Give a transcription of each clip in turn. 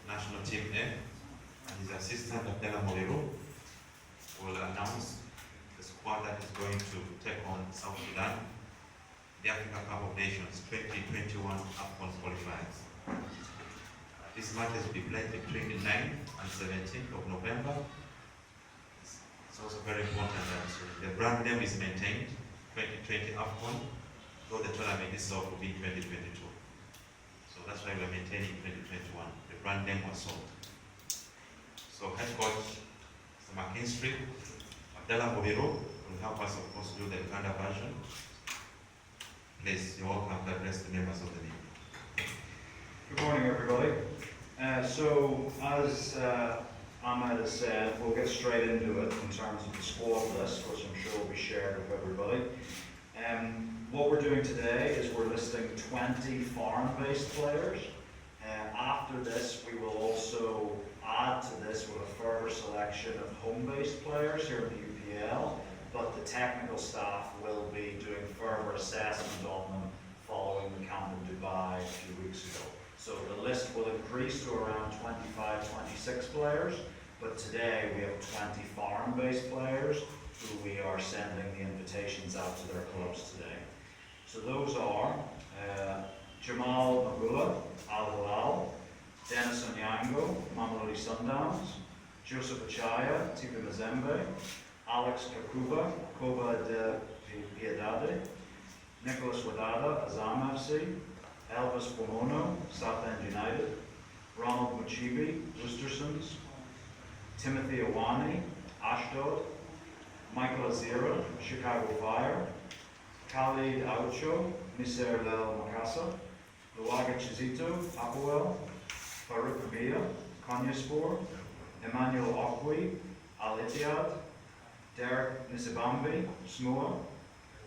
National Team A, and his assistant, Abdallah Moriru, will announce the squad that is going to take on South Sudan, the Africa Cup of Nations 2021 AFCON qualifiers. This match will be played between the 9th and 17th of November. It's also very important that the brand name is maintained, 2020 AFCON, though the tournament itself will be 2022. So that's why we're maintaining 2021. The brand name was sold. So head coach, Mr. McKinstry, Abdallah Moriru will help us, of course, do the Uganda version. Please, you're welcome to address the members of the league. Good morning, everybody. So, as Ahmed has said, we'll get straight into it in terms of the squad list, which I'm sure will be shared with everybody. What we're doing today is we're listing 20 foreign-based players. After this, we will also add to this with a further selection of home-based players here in the UPL, but the technical staff will be doing further assessment on them following the camp in Dubai a few weeks ago. So the list will increase to around 25, 26 players, but today we have 20 foreign-based players who we are sending the invitations out to their clubs today. So those are Jamal Magula, Al Hilal, Dennis Onyango, Mamelodi Sundowns, Joseph Achaya, Tipu Mazembe, Alex Kakuba, Koba de Piedade, Nicholas Wadada, Azam FC, Elvis Pomono, Southend United, Ronald Muchibi, Worcestershires, Timothy Awani, Ashdod, Michael Azira, Chicago Fire, Khalid Aucho, Miser Lel Makasa, Luaga Chizito, Apoel, Farouk Rabia, Konyaspor, Emmanuel Okwi, Al Ittihad, Derek Nisibambi, Smua,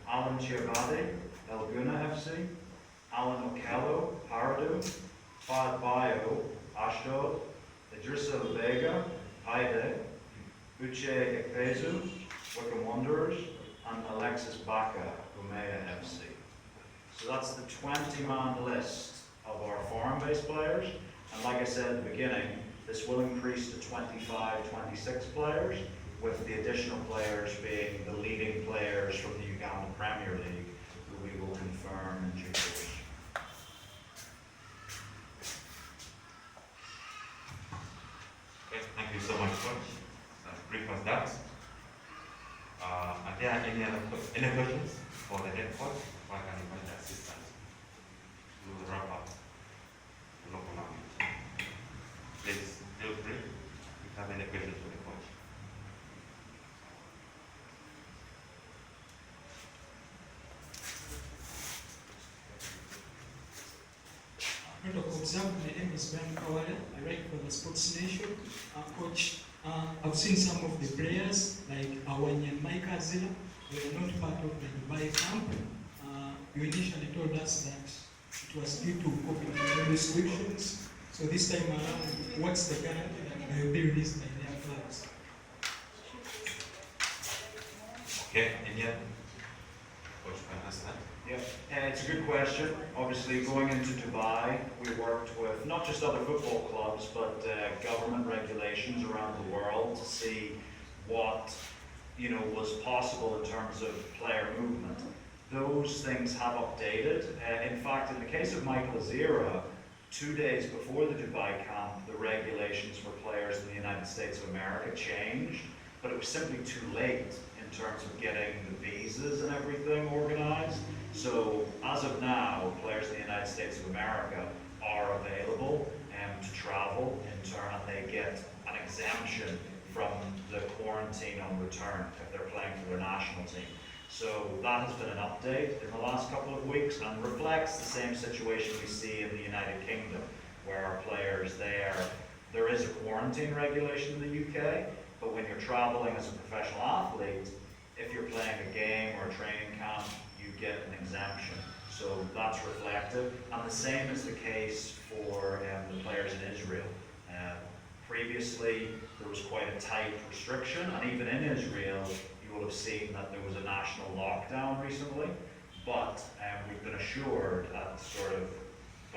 Alan Chiabade, El Guna FC, Alan Okello, Paradu, Fad Bayo, Ashdod, Idrissa Lubega, Haide, Uche Ekpezu, Wickham Wanderers, and Alexis Baka, Umea FC. So that's the 20-man list of our foreign-based players. And like I said at the beginning, this will increase to 25, 26 players, with the additional players being the leading players from the Uganda Premier League, who we will confirm in due course. Okay, thank you so much, Coach. As brief as that. Are there any questions for the head coach? Or I can invite the assistant to do the wrap up. Local language. Please feel free if you have any questions for the coach. My name is Ben Kawale. I write for the Sports Nation. Coach, I've seen some of the players like Awanya and Mike Azila. They were not part of the Dubai camp. You initially told us that it was due to COVID-19 restrictions. So this time around, what's the guarantee that they will be released by their clubs? Okay, and yet, Coach, can I answer that? Yeah, it's a good question. Obviously, going into Dubai, we worked with not just other football clubs, but government regulations around the world to see what was possible in terms of player movement. Those things have updated. In fact, in the case of Michael Azira, 2 days before the Dubai camp, the regulations for players in the United States of America changed, but it was simply too late in terms of getting the visas and everything organized. So as of now, players in the United States of America are available to travel in turn, and they get an exemption from the quarantine on return if they're playing for their national team. So that has been an update in the last couple of weeks and reflects the same situation we see in the United Kingdom, where our players there is a quarantine regulation in the UK, but when you're traveling as a professional athlete, if you're playing a game or a training camp, you get an exemption. So that's reflective, and the same is the case for the players in Israel. Previously, there was quite a tight restriction, and even in Israel, you will have seen that there was a national lockdown recently, but we've been assured at sort of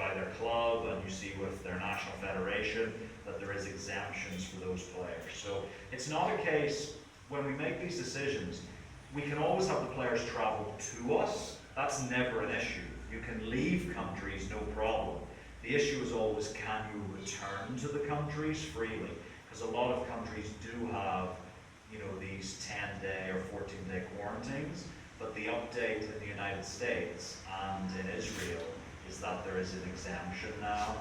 by their club, and you see with their national federation that there is exemptions for those players. So it's not a case, when we make these decisions, we can always have the players travel to us. That's never an issue. You can leave countries, no problem. The issue is always, can you return to the countries freely? Because a lot of countries do have, you know, these 10-day or 14-day quarantines, but the update in the United States and in Israel is that there is an exemption now